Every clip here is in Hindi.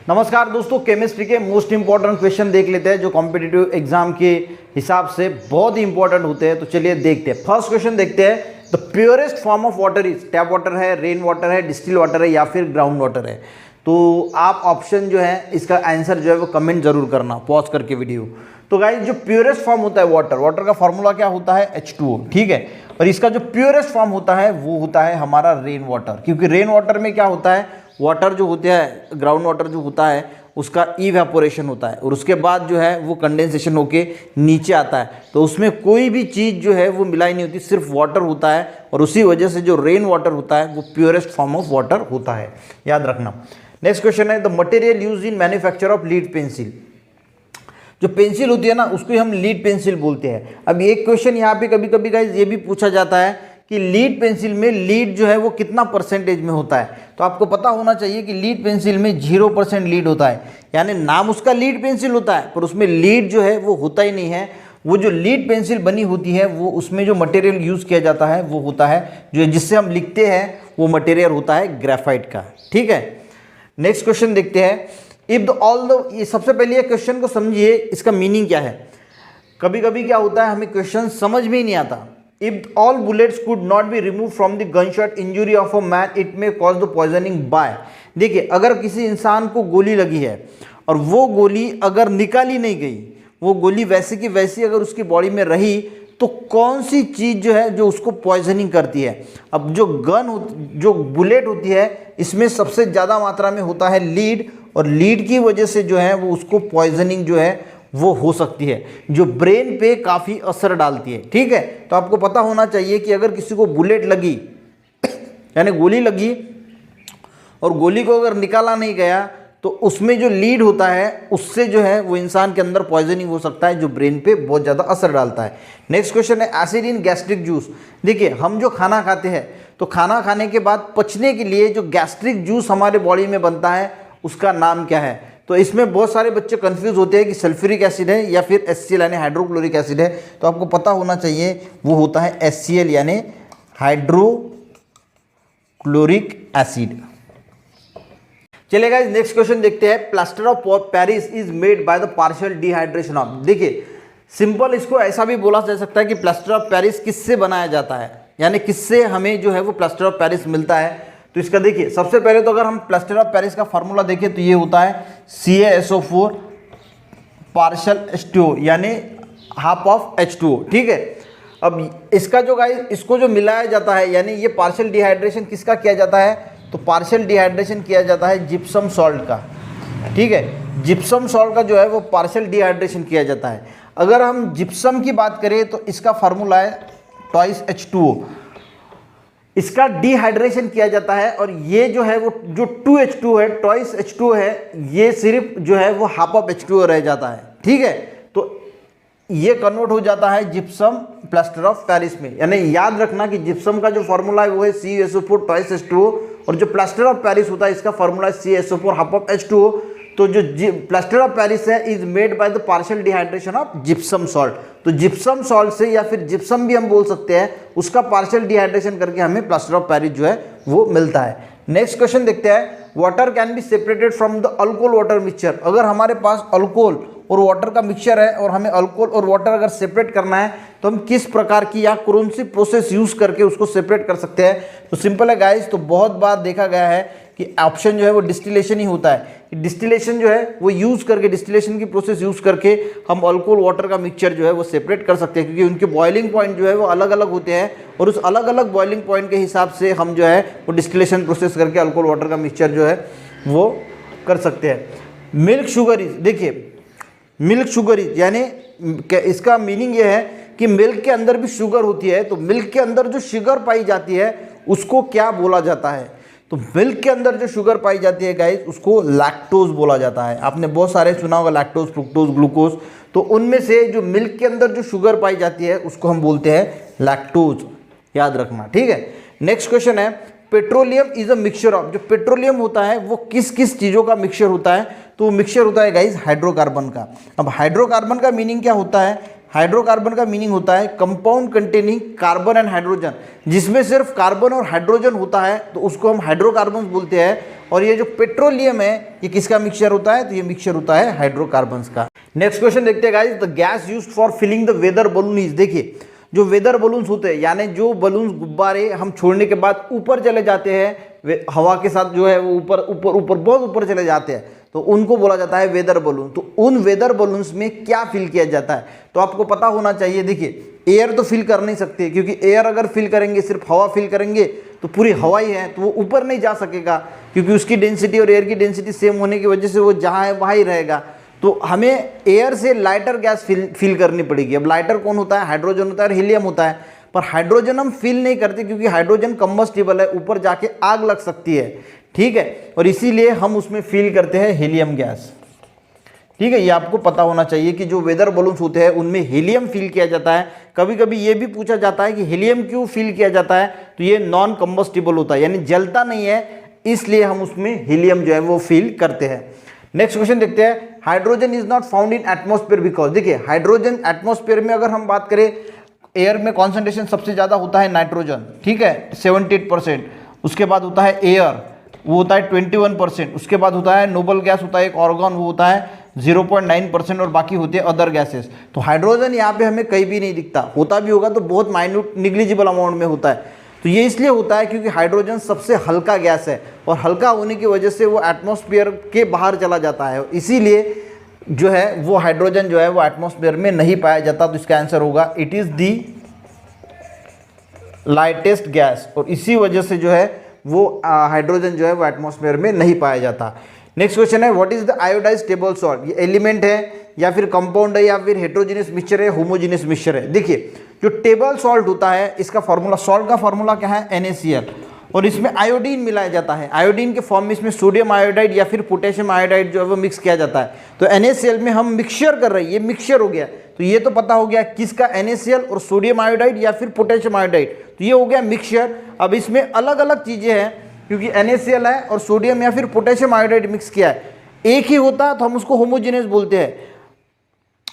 नमस्कार दोस्तों, केमिस्ट्री के मोस्ट इंपॉर्टेंट क्वेश्चन देख लेते हैं जो कॉम्पिटिटिव एग्जाम के हिसाब से बहुत ही इंपॉर्टेंट होते हैं। तो चलिए देखते हैं। फर्स्ट क्वेश्चन देखते हैं। The purest form of water is, tap water है, रेन वाटर है, डिस्टिल वाटर है या फिर ग्राउंड वाटर है। तो आप ऑप्शन जो है इसका आंसर जो है वो कमेंट जरूर करना पॉज करके वीडियो। तो गाइस जो प्योरेस्ट फॉर्म होता है वाटर का फॉर्मूला क्या होता है? H2O, ठीक है। और इसका जो प्योरेस्ट फॉर्म होता है वो होता है हमारा रेन वाटर, क्योंकि रेन वाटर में क्या होता है, वाटर जो होता है, ग्राउंड वाटर जो होता है उसका इवेपोरेशन होता है और उसके बाद जो है वो कंडेंसेशन होके नीचे आता है। तो उसमें कोई भी चीज़ जो है वो मिलाई नहीं होती, सिर्फ वाटर होता है। और उसी वजह से जो रेन वाटर होता है वो प्योरेस्ट फॉर्म ऑफ वाटर होता है, याद रखना। नेक्स्ट क्वेश्चन है, the material use in manufacture of lead pencil. जो पेंसिल होती है ना उसको हम लीड पेंसिल बोलते हैं। अब एक क्वेश्चन यहाँ पे कभी कभी गाइस ये भी पूछा जाता है कि लीड पेंसिल में लीड जो है वो कितना परसेंटेज में होता है। तो आपको पता होना चाहिए कि लीड पेंसिल में 0% लीड होता है, यानी नाम उसका लीड पेंसिल होता है पर उसमें लीड जो है वो होता ही नहीं है। वो जो लीड पेंसिल बनी होती है वो उसमें जो मटेरियल यूज़ किया जाता है वो होता है जो जिससे हम लिखते हैं वो मटेरियल होता है ग्रेफाइट का, ठीक है। नेक्स्ट क्वेश्चन देखते हैं। इफ द ऑल द, ये सबसे पहले ये क्वेश्चन को समझिए, इसका मीनिंग क्या है। कभी कभी क्या होता है हमें क्वेश्चन समझ में ही नहीं आता। If all bullets could not be removed from the gunshot injury of a man, it may cause the poisoning by। देखिए, अगर किसी इंसान को गोली लगी है और वो गोली अगर निकाली नहीं गई, वो गोली वैसे की वैसी अगर उसकी बॉडी में रही, तो कौन सी चीज़ जो है जो उसको पॉइजनिंग करती है। अब जो बुलेट होती है इसमें सबसे ज़्यादा मात्रा में होता है लीड, और लीड की वजह से जो है वो उसको पॉइजनिंग जो है वो हो सकती है, जो ब्रेन पे काफ़ी असर डालती है, ठीक है। तो आपको पता होना चाहिए कि अगर किसी को बुलेट लगी यानी गोली लगी और गोली को अगर निकाला नहीं गया तो उसमें जो लीड होता है उससे जो है वो इंसान के अंदर पॉइजनिंग हो सकता है, जो ब्रेन पे बहुत ज़्यादा असर डालता है। नेक्स्ट क्वेश्चन है, एसिड इन गैस्ट्रिक जूस। देखिए, हम जो खाना खाते हैं तो खाना खाने के बाद पचने के लिए जो गैस्ट्रिक जूस हमारे बॉडी में बनता है उसका नाम क्या है। तो इसमें बहुत सारे बच्चे कंफ्यूज होते हैं कि सल्फ्यूरिक एसिड है या फिर HCl यानी हाइड्रोक्लोरिक एसिड है। तो आपको पता होना चाहिए वो होता है HCl यानी हाइड्रोक्लोरिक एसिड। चलिए गाइस, नेक्स्ट क्वेश्चन देखते हैं। Plaster of Paris is made by the partial dehydration of. देखिए, सिंपल इसको ऐसा भी बोला जा सकता है कि प्लास्टर ऑफ पेरिस किससे बनाया जाता है, यानी किससे हमें जो है वो प्लास्टर ऑफ पेरिस मिलता है। तो इसका देखिए, सबसे पहले तो अगर हम प्लास्टर ऑफ पेरिस का फार्मूला देखें तो ये होता है CaSO4 पार्शियल H2O यानी हाफ ऑफ H2O, ठीक है। अब इसका जो गाइस इसको जो मिलाया जाता है, यानी ये पार्शियल डिहाइड्रेशन किसका किया जाता है, तो पार्शियल डिहाइड्रेशन किया जाता है जिप्सम सॉल्ट का, ठीक है। जिप्सम सॉल्ट का जो है वो पार्शियल डिहाइड्रेशन किया जाता है। अगर हम जिप्सम की बात करें तो इसका फार्मूला है ट्वाइस H2O, इसका डिहाइड्रेशन किया जाता है। और ये जो है वो जो 2H2 है, ट्वाइस H2 है, ये सिर्फ जो है वो हाफ ऑफ H2O रह जाता है, ठीक है। तो ये कन्वर्ट हो जाता है जिप्सम प्लास्टर ऑफ पेरिस में। यानी याद रखना कि जिप्सम का जो फॉर्मूला है वो है CaSO4 ट्वाइस H2O, और जो प्लास्टर ऑफ पेरिस होता है इसका फॉर्मूला है CaSO4 हाफ ऑफ H2O। तो जो प्लास्टर ऑफ पेरिस है is made by the partial dehydration of gypsum salt. तो जिप्सम सॉल्ट से, या फिर जिप्सम भी हम बोल सकते हैं, उसका पार्शियल डिहाइड्रेशन करके हमें प्लास्टर ऑफ पेरिस जो है वो मिलता है। नेक्स्ट क्वेश्चन देखते हैं। Water can be separated from the alcohol water mixture. अगर हमारे पास अल्कोहल और वाटर का मिक्सचर है और हमें अल्कोहल और वाटर अगर सेपरेट करना है तो हम किस प्रकार की या कौन सी प्रोसेस यूज करके उसको सेपरेट कर सकते हैं। तो सिंपल है गाइस, तो बहुत बार देखा गया है कि ऑप्शन जो है वो डिस्टिलेशन ही होता है। डिस्टिलेशन जो है वो यूज़ करके, डिस्टिलेशन की प्रोसेस यूज़ करके हम अल्कोहल वाटर का मिक्सचर जो है वो सेपरेट कर सकते हैं, क्योंकि उनके बॉइलिंग पॉइंट जो है वो अलग अलग होते हैं और उस अलग अलग बॉइलिंग पॉइंट के हिसाब से हम जो है वो डिस्टिलेशन प्रोसेस करके अल्कोहल वाटर का मिक्सचर जो है वो कर सकते हैं। मिल्क शुगर इज, देखिए मिल्क शुगर इज यानी इसका मीनिंग ये है कि मिल्क के अंदर भी शुगर होती है। तो मिल्क के अंदर जो शुगर पाई जाती है उसको क्या बोला जाता है। तो मिल्क के अंदर जो शुगर पाई जाती है गाइस उसको लैक्टोज बोला जाता है। आपने बहुत सारे सुना होगा, लैक्टोज, फ्रुक्टोज, ग्लूकोज। तो उनमें से जो मिल्क के अंदर जो शुगर पाई जाती है उसको हम बोलते हैं लैक्टोज, याद रखना, ठीक है। नेक्स्ट क्वेश्चन है, petroleum is a mixture of. जो पेट्रोलियम होता है वो किस किस चीज़ों का मिक्सचर होता है, तो वो मिक्सचर होता है गाइस हाइड्रोकार्बन का। अब हाइड्रोकार्बन का मीनिंग क्या होता है, हाइड्रोकार्बन का मीनिंग होता है compound containing carbon and hydrogen, जिसमें सिर्फ कार्बन और हाइड्रोजन होता है तो उसको हम हाइड्रोकार्बन बोलते हैं। और ये जो पेट्रोलियम है ये किसका मिक्सचर होता है, तो ये मिक्सचर होता है हाइड्रोकार्बन्स का। नेक्स्ट क्वेश्चन देखते हैं guys, the gas used for filling the weather balloon is, देखिए जो वेदर बलून्स होते हैं यानी जो बलून्स गुब्बारे हम छोड़ने के बाद ऊपर चले जाते हैं हवा के साथ, जो है वो ऊपर ऊपर ऊपर बहुत ऊपर चले जाते हैं, तो उनको बोला जाता है वेदर बलून। तो उन वेदर बलून्स में क्या फिल किया जाता है, तो आपको पता होना चाहिए। देखिए एयर तो फिल कर नहीं सकते, क्योंकि एयर अगर फिल करेंगे, सिर्फ हवा फिल करेंगे तो पूरी हवा ही है, तो वो ऊपर नहीं जा सकेगा, क्योंकि उसकी डेंसिटी और एयर की डेंसिटी सेम होने की वजह से वो जहाँ है वहाँ ही रहेगा। तो हमें एयर से लाइटर गैस फिल करनी पड़ेगी। अब लाइटर कौन होता है, हाइड्रोजन होता है और हीलियम होता है, पर हाइड्रोजन हम फिल नहीं करते क्योंकि हाइड्रोजन कंबस्टिबल है, ऊपर जाके आग लग सकती है, ठीक है, और इसीलिए हम उसमें फिल करते हैं हीलियम गैस, ठीक है। ये आपको पता होना चाहिए कि जो वेदर बलून्स होते हैं उनमें हीलियम फिल किया जाता है। कभी कभी ये भी पूछा जाता है कि हीलियम क्यों फिल किया जाता है, तो ये नॉन कंबस्टिबल होता है, यानी जलता नहीं है, इसलिए हम उसमें हीलियम जो है वो फिल करते हैं। नेक्स्ट क्वेश्चन देखते हैं, hydrogen is not found in atmosphere because, देखिए हाइड्रोजन एटमॉस्फेयर में अगर हम बात करें, एयर में कॉन्सेंट्रेशन सबसे ज़्यादा होता है नाइट्रोजन, ठीक है 78%, उसके बाद होता है एयर वो होता है 21%, उसके बाद होता है नोबल गैस होता है एक ऑर्गन वो होता है 0.9% और बाकी होते हैं अदर गैसेस। तो हाइड्रोजन यहाँ पे हमें कहीं भी नहीं दिखता, होता भी होगा तो बहुत माइन्यूट निग्लिजिबल अमाउंट में होता है। तो ये इसलिए होता है क्योंकि हाइड्रोजन सबसे हल्का गैस है और हल्का होने की वजह से वो एटमॉस्फेयर के बाहर चला जाता है, इसीलिए जो है वो हाइड्रोजन जो है वो एटमॉस्फेयर में नहीं पाया जाता। तो इसका आंसर होगा it is the lightest gas, और इसी वजह से जो है वो हाइड्रोजन जो है वो एटमॉस्फेयर में नहीं पाया जाता। नेक्स्ट क्वेश्चन है, what is the iodised table salt, ये एलिमेंट है या फिर कंपाउंड है या फिर हेट्रोजीनियस मिक्सचर है, होमोजीनियस मिक्सचर है। देखिए जो टेबल सॉल्ट होता है इसका फॉर्मूला, सॉल्ट का फॉर्मूला क्या है NaCl, और इसमें आयोडीन मिलाया जाता है। आयोडीन के फॉर्म में इसमें सोडियम आयोडाइड या फिर पोटेशियम आयोडाइड जो है वो मिक्स किया जाता है। तो NaCl में हम मिक्सचर कर रहे हैं, ये मिक्सचर हो गया। तो ये तो पता हो गया किसका, NaCl और सोडियम आयोडाइड या फिर पोटेशियम आयोडाइड, तो ये हो गया मिक्सचर। अब इसमें अलग अलग चीज़ें हैं क्योंकि NaCl है और सोडियम या फिर पोटेशियम आयोडाइड मिक्स किया है, एक ही होता है तो हम उसको होमोजेनियस बोलते हैं,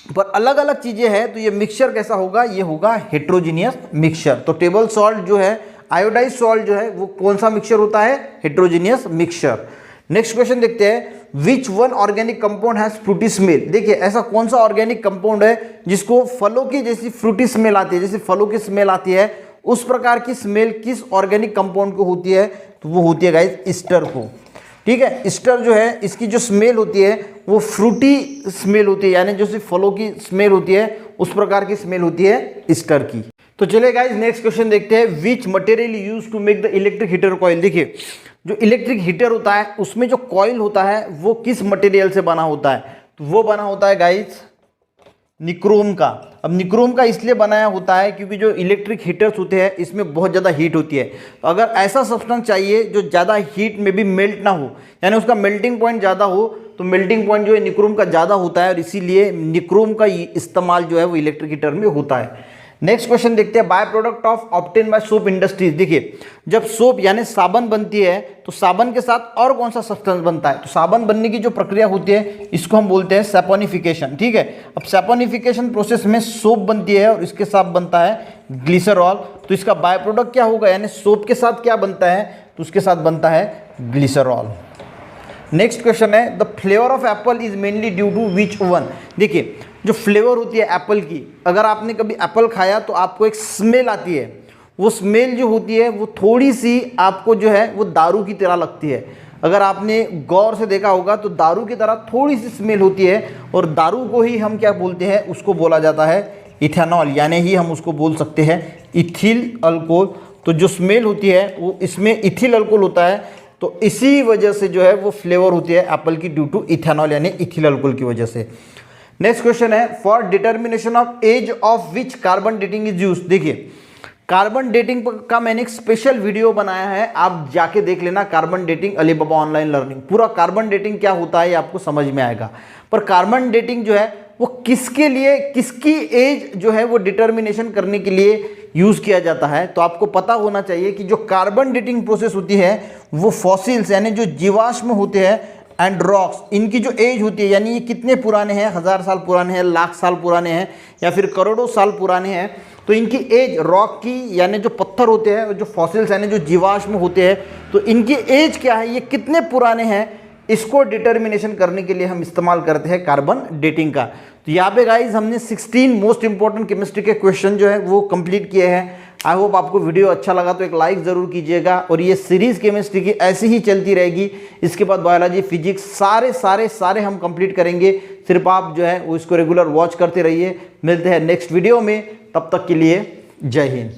पर अलग अलग चीज़ें हैं तो ये मिक्सचर कैसा होगा, ये होगा हेट्रोजीनियस मिक्सचर। तो टेबल सॉल्ट जो है, आयोडाइज सॉल्ट जो है वो कौन सा मिक्सचर होता है, हेट्रोजीनियस मिक्सचर। नेक्स्ट क्वेश्चन देखते हैं, which one organic compound has Frooti smell, देखिए ऐसा कौन सा ऑर्गेनिक कंपाउंड है जिसको फलों की जैसी फ्रूटी स्मेल आती है, जैसे फलों की स्मेल आती है उस प्रकार की स्मेल किस ऑर्गेनिक कंपाउंड को होती है, तो वो होती है गाइस ईस्टर को, ठीक है। ईस्टर जो है इसकी जो स्मेल होती है वो फ्रूटी स्मेल होती है, यानी जो सिर्फ फलों की स्मेल होती है उस प्रकार की स्मेल होती है ईस्टर की। तो चलिए गाइस नेक्स्ट क्वेश्चन देखते हैं, which material use to make the electric heater coil, देखिए जो इलेक्ट्रिक हीटर होता है उसमें जो कॉइल होता है वो किस मटेरियल से बना होता है, तो वो बना होता है गाइस निक्रोम का। अब निक्रोम का इसलिए बनाया होता है क्योंकि जो इलेक्ट्रिक हीटर्स होते हैं इसमें बहुत ज़्यादा हीट होती है, तो अगर ऐसा सब्सटेंस चाहिए जो ज़्यादा हीट में भी मेल्ट ना हो, यानी उसका मेल्टिंग पॉइंट ज़्यादा हो, तो मेल्टिंग पॉइंट जो है निक्रोम का ज़्यादा होता है और इसीलिए निक्रोम का इस्तेमाल जो है वो इलेक्ट्रिक हीटर में होता है। नेक्स्ट क्वेश्चन देखते हैं, by product of obtain bye soap industries, देखिए जब सोप यानी साबन बनती है तो साबन के साथ और कौन सा सब्सटेंस बनता है, तो साबन बनने की जो प्रक्रिया होती है इसको हम बोलते हैं सैपोनिफिकेशन, ठीक है। अब सैपोनिफिकेशन प्रोसेस में सोप बनती है और इसके साथ बनता है ग्लिसरॉल, तो इसका बाय प्रोडक्ट क्या होगा, यानी सोप के साथ क्या बनता है, तो उसके साथ बनता है ग्लिसरॉल। नेक्स्ट क्वेश्चन है, the flavour of apple is mainly due to which one, देखिए जो फ्लेवर होती है एप्पल की, अगर आपने कभी एप्पल खाया तो आपको एक स्मेल आती है, वो स्मेल जो होती है वो थोड़ी सी आपको जो है वो दारू की तरह लगती है। अगर आपने गौर से देखा होगा तो दारू की तरह थोड़ी सी स्मेल होती है, और दारू को ही हम क्या बोलते हैं, उसको बोला जाता है इथेनॉल, यानी ही हम उसको बोल सकते हैं इथिल अल्कोहल। तो जो स्मेल होती है वो इसमें इथिल अल्कोहल होता है, तो इसी वजह से जो है वो फ्लेवर होती है एप्पल की ड्यू टू इथेनॉल यानी इथिल अल्कोहल की वजह से। नेक्स्ट क्वेश्चन है, for determination of age of which carbon dating is used, देखिए कार्बन डेटिंग का मैंने एक स्पेशल वीडियो बनाया है, आप जाके देख लेना, carbon dating Alibaba online learning, पूरा कार्बन डेटिंग क्या होता है ये आपको समझ में आएगा। पर कार्बन डेटिंग जो है वो किसके लिए, किसकी एज जो है वो डिटर्मिनेशन करने के लिए यूज़ किया जाता है, तो आपको पता होना चाहिए कि जो कार्बन डेटिंग प्रोसेस होती है वो फॉसिल्स यानी जो जीवाश्म होते हैं एंड रॉक्स, इनकी जो एज होती है यानी ये कितने पुराने हैं, 1000 साल पुराने हैं, लाख साल पुराने हैं या फिर करोड़ों साल पुराने हैं, तो इनकी एज रॉक की यानी जो पत्थर होते हैं, जो फॉसिल्स यानी जो जीवाश्म होते हैं, तो इनकी एज क्या है, ये कितने पुराने हैं, इसको डिटर्मिनेशन करने के लिए हम इस्तेमाल करते हैं कार्बन डेटिंग का। तो यहाँ पे गाइज हमने 16 मोस्ट इंपॉर्टेंट केमिस्ट्री के क्वेश्चन जो है वो कंप्लीट किए हैं। आई होप आपको वीडियो अच्छा लगा तो एक लाइक ज़रूर कीजिएगा, और ये सीरीज़ केमिस्ट्री की ऐसी ही चलती रहेगी। इसके बाद बायोलॉजी, फिजिक्स सारे हम कंप्लीट करेंगे। सिर्फ आप जो है वो इसको रेगुलर वॉच करते रहिए। मिलते हैं नेक्स्ट वीडियो में, तब तक के लिए जय हिंद।